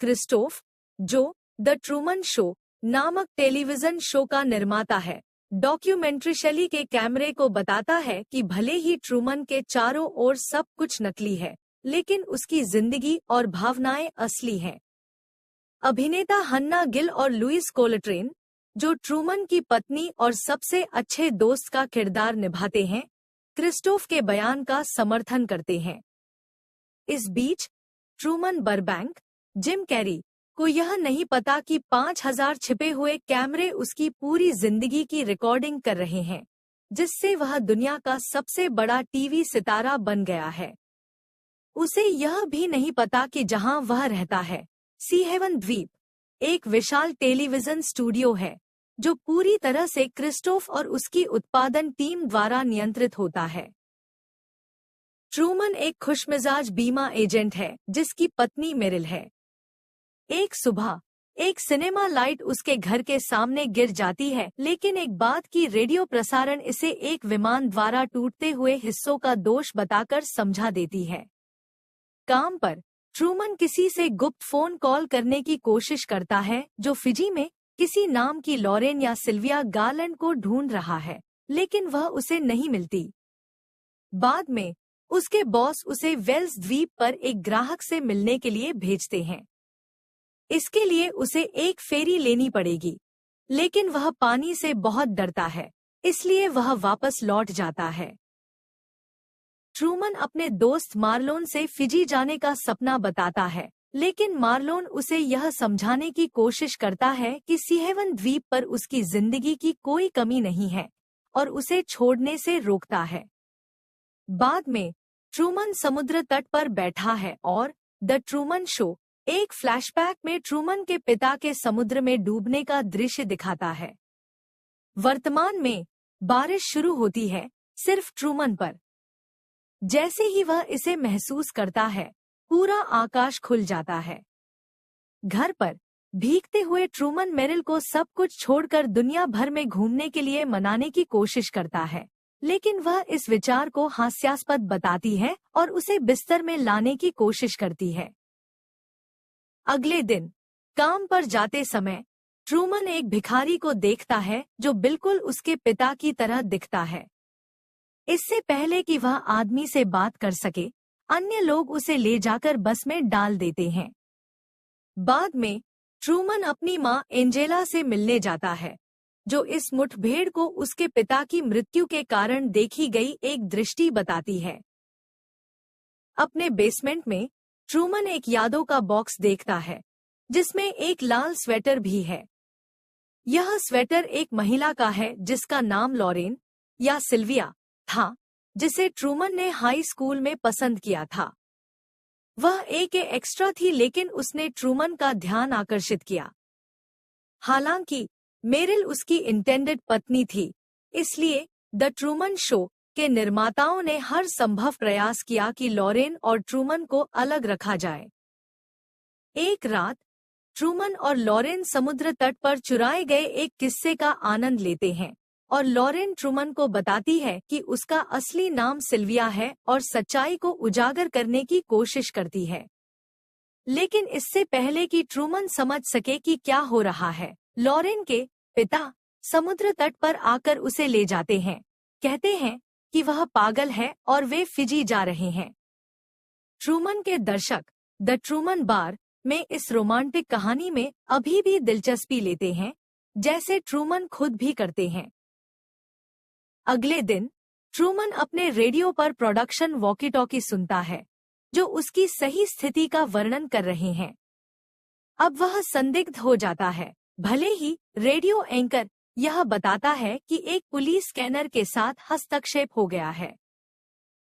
Christophe, जो the Truman show नामक television show का निर्माता है, डॉक्यूमेंट्री शैली के कैमरे को बताता है कि भले ही ट्रूमन के चारों ओर सब कुछ नकली है, लेकिन उसकी जिंदगी और भावनाएं असली हैं। अभिनेता हन्ना गिल और लुइस कोलट्रेन, जो ट्रूमन की पत्नी और सबसे अच्छे दोस्त का किरदार निभाते हैं, क्रिस्टोफ के बयान का समर्थन करते हैं। इस बीच ट्रूमन बरबैंक, जिम कैरी, को यह नहीं पता कि 5000 छिपे हुए कैमरे उसकी पूरी जिंदगी की रिकॉर्डिंग कर रहे हैं, जिससे वह दुनिया का सबसे बड़ा टीवी सितारा बन गया है। उसे यह भी नहीं पता कि जहां वह रहता है, सी हेवन द्वीप, एक विशाल टेलीविजन स्टूडियो है, जो पूरी तरह से क्रिस्टोफ और उसकी उत्पादन टीम द्वारा नियंत्रित होता है। ट्रूमन एक खुशमिजाज बीमा एजेंट है, जिसकी पत्नी मेरिल है। एक सुबह एक सिनेमा लाइट उसके घर के सामने गिर जाती है, लेकिन एक बात की रेडियो प्रसारण इसे एक विमान द्वारा टूटते हुए हिस्सों का दोष बताकर समझा देती है। काम पर ट्रूमन किसी से गुप्त फोन कॉल करने की कोशिश करता है, जो फिजी में किसी नाम की लॉरेन या सिल्विया गार्लैंड को ढूंढ रहा है, लेकिन वह उसे नहीं मिलती। बाद में उसके बॉस उसे वेल्स द्वीप पर एक ग्राहक से मिलने के लिए भेजते हैं। इसके लिए उसे एक फेरी लेनी पड़ेगी, लेकिन वह पानी से बहुत डरता है, इसलिए वह वापस लौट जाता है। ट्रूमन अपने दोस्त मार्लोन से फिजी जाने का सपना बताता है, लेकिन मार्लोन उसे यह समझाने की कोशिश करता है कि सीहेवन द्वीप पर उसकी जिंदगी की कोई कमी नहीं है और उसे छोड़ने से रोकता है। बाद में ट्रूमन समुद्र तट पर बैठा है और द ट्रूमन शो एक फ्लैशबैक में ट्रूमन के पिता के समुद्र में डूबने का दृश्य दिखाता है। वर्तमान में बारिश शुरू होती है, सिर्फ ट्रूमन पर। जैसे ही वह इसे महसूस करता है, पूरा आकाश खुल जाता है। घर पर भीगते हुए ट्रूमन मेरिल को सब कुछ छोड़कर दुनिया भर में घूमने के लिए मनाने की कोशिश करता है, लेकिन वह इस विचार को हास्यास्पद बताती है और उसे बिस्तर में लाने की कोशिश करती है। अगले दिन काम पर जाते समय ट्रूमन एक भिखारी को देखता है, जो बिल्कुल उसके पिता की तरह दिखता है। इससे पहले कि वह आदमी से बात कर सके, अन्य लोग उसे ले जाकर बस में डाल देते हैं। बाद में ट्रूमन अपनी मां एंजेला से मिलने जाता है, जो इस मुठभेड़ को उसके पिता की मृत्यु के कारण देखी गई एक दृष्टि बताती है। अपने बेसमेंट में ट्रूमन एक यादों का बॉक्स देखता है, जिसमें एक लाल स्वेटर भी है। यह स्वेटर एक महिला का है जिसका नाम लॉरेन या सिल्विया था, जिसे ट्रूमन ने हाई स्कूल में पसंद किया था। वह एक एक्स्ट्रा थी, लेकिन उसने ट्रूमन का ध्यान आकर्षित किया। हालांकि मेरिल उसकी इंटेंडेड पत्नी थी, इसलिए द ट्रूमन शो के निर्माताओं ने हर संभव प्रयास किया कि लॉरेन और ट्रूमन को अलग रखा जाए। एक रात ट्रूमन और लॉरेन समुद्र तट पर चुराए गए एक किस्से का आनंद लेते हैं और लॉरेन ट्रूमन को बताती है कि उसका असली नाम सिल्विया है और सच्चाई को उजागर करने की कोशिश करती है। लेकिन इससे पहले कि ट्रूमन समझ सके कि क्या हो रहा है, लॉरेन के पिता समुद्र तट पर आकर उसे ले जाते हैं, कहते हैं कि वह पागल है और वे फिजी जा रहे हैं। ट्रूमन के दर्शक द ट्रूमन बार में इस रोमांटिक कहानी में अभी भी दिलचस्पी लेते हैं, जैसे ट्रूमन खुद भी करते हैं। अगले दिन ट्रूमन अपने रेडियो पर प्रोडक्शन वॉकी-टॉकी सुनता है, जो उसकी सही स्थिति का वर्णन कर रहे हैं। अब वह संदिग्ध हो जाता है, भले ही रेडियो एंकर यह बताता है कि एक पुलिस स्कैनर के साथ हस्तक्षेप हो गया है।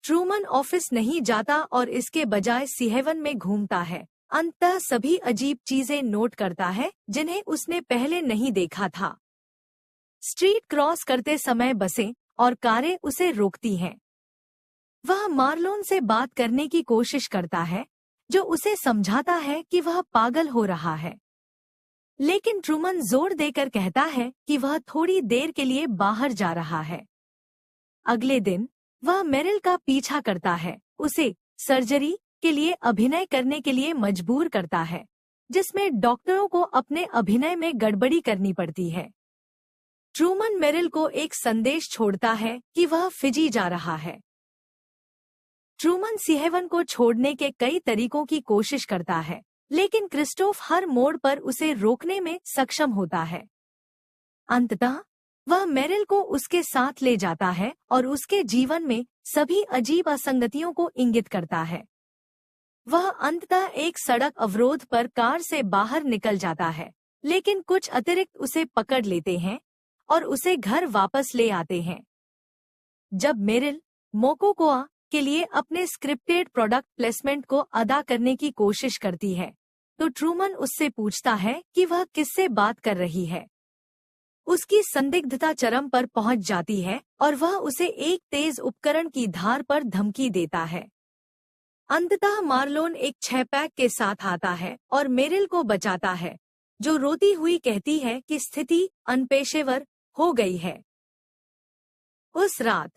ट्रूमन ऑफिस नहीं जाता और इसके बजाय सीहेवन में घूमता है, अंततः सभी अजीब चीजें नोट करता है जिन्हें उसने पहले नहीं देखा था। स्ट्रीट क्रॉस करते समय बसें और कारें उसे रोकती हैं। वह मार्लोन से बात करने की कोशिश करता है, जो उसे समझाता है कि वह पागल हो रहा है। लेकिन ट्रूमन जोर देकर कहता है कि वह थोड़ी देर के लिए बाहर जा रहा है। अगले दिन वह मेरिल का पीछा करता है, उसे सर्जरी के लिए अभिनय करने के लिए मजबूर करता है, जिसमें डॉक्टरों को अपने अभिनय में गड़बड़ी करनी पड़ती है। ट्रूमन मेरिल को एक संदेश छोड़ता है कि वह फिजी जा रहा है। ट्रूमन सीहेवन को छोड़ने के कई तरीकों की कोशिश करता है, लेकिन क्रिस्टोफ हर मोड़ पर उसे रोकने में सक्षम होता है। अंततः वह मेरिल को उसके साथ ले जाता है और उसके जीवन में सभी अजीब असंगतियों को इंगित करता है। वह अंततः एक सड़क अवरोध पर कार से बाहर निकल जाता है, लेकिन कुछ अतिरिक्त उसे पकड़ लेते हैं और उसे घर वापस ले आते हैं। जब मेरिल मोकोकोआ के लिए अपने स्क्रिप्टेड प्रोडक्ट प्लेसमेंट को अदा करने की कोशिश करती है, तो ट्रूमन उससे पूछता है कि वह किससे बात कर रही है। उसकी संदिग्धता चरम पर पहुंच जाती है और वह उसे एक तेज उपकरण की धार पर धमकी देता है। अंततः मार्लोन एक 6 पैक के साथ आता है और मेरिल को बचाता है, जो रोती हुई कहती है कि स्थिति अनपेशेवर हो गई है। उस रात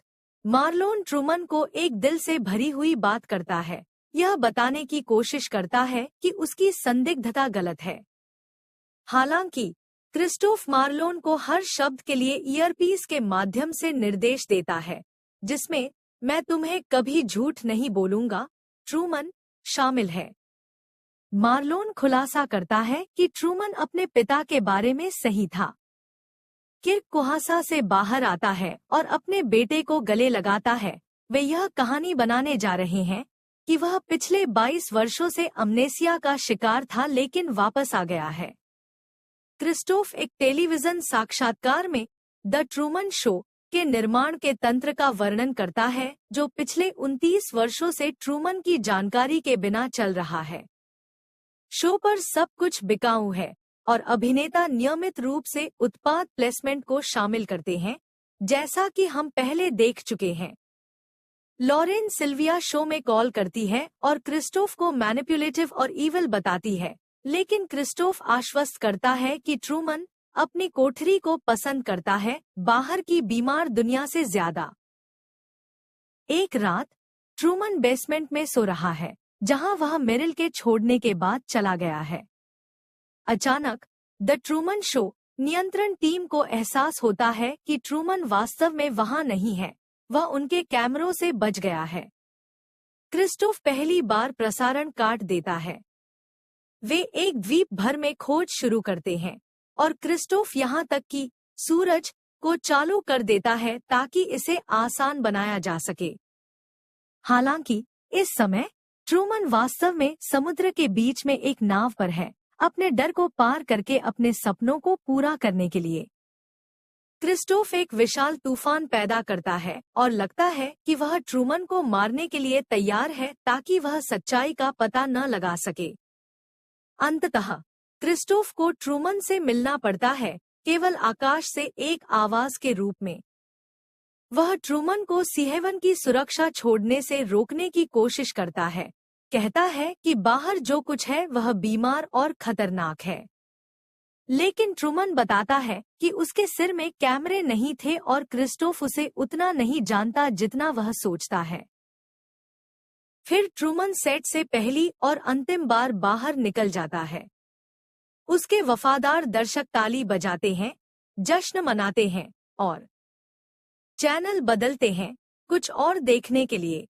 मार्लोन ट्रूमन को एक दिल से भरी हुई बात करता है, यह बताने की कोशिश करता है कि उसकी संदिग्धता गलत है। हालांकि क्रिस्टोफ मार्लोन को हर शब्द के लिए ईयरपीस के माध्यम से निर्देश देता है, जिसमें मैं तुम्हें कभी झूठ नहीं बोलूंगा ट्रूमन शामिल है। मार्लोन खुलासा करता है कि ट्रूमन अपने पिता के बारे में सही था। किर्क कुहासा से बाहर आता है और अपने बेटे को गले लगाता है। वे यह कहानी बनाने जा रहे हैं कि वह पिछले 22 वर्षों से अमनेसिया का शिकार था, लेकिन वापस आ गया है। क्रिस्टोफ एक टेलीविजन साक्षात्कार में द ट्रूमन शो के निर्माण के तंत्र का वर्णन करता है, जो पिछले 29 वर्षों से ट्रूमन की जानकारी के बिना चल रहा है। शो पर सब कुछ बिकाऊ है और अभिनेता नियमित रूप से उत्पाद प्लेसमेंट को शामिल करते हैं, जैसा कि हम पहले देख चुके हैं। लॉरेन सिल्विया शो में कॉल करती है और क्रिस्टोफ को मैनिपुलेटिव और ईविल बताती है, लेकिन क्रिस्टोफ आश्वस्त करता है कि ट्रूमन अपनी कोठरी को पसंद करता है, बाहर की बीमार दुनिया से ज्यादा। एक रात ट्रूमन बेसमेंट में सो रहा है, जहां वह मेरिल के छोड़ने के बाद चला गया है। अचानक द ट्रूमन शो नियंत्रण टीम को एहसास होता है कि ट्रूमन वास्तव में वहां नहीं है, वह उनके कैमरों से बच गया है। क्रिस्टोफ पहली बार प्रसारण काट देता है। वे एक द्वीप भर में खोज शुरू करते हैं और क्रिस्टोफ यहां तक कि सूरज को चालू कर देता है ताकि इसे आसान बनाया जा सके। हालांकि इस समय ट्रूमन वास्तव में समुद्र के बीच में एक नाव पर है, अपने डर को पार करके अपने सपनों को पूरा करने के लिए। क्रिस्टोफ एक विशाल तूफान पैदा करता है और लगता है कि वह ट्रूमन को मारने के लिए तैयार है ताकि वह सच्चाई का पता न लगा सके। अंततः क्रिस्टोफ को ट्रूमन से मिलना पड़ता है, केवल आकाश से एक आवाज के रूप में। वह ट्रूमन को सीहेवन की सुरक्षा छोड़ने से रोकने की कोशिश करता है, कहता है कि बाहर जो कुछ है वह बीमार और खतरनाक है। लेकिन ट्रूमन बताता है कि उसके सिर में कैमरे नहीं थे और क्रिस्टोफ उसे उतना नहीं जानता जितना वह सोचता है। फिर ट्रूमन सेट से पहली और अंतिम बार बाहर निकल जाता है। उसके वफादार दर्शक ताली बजाते हैं, जश्न मनाते हैं और चैनल बदलते हैं कुछ और देखने के लिए।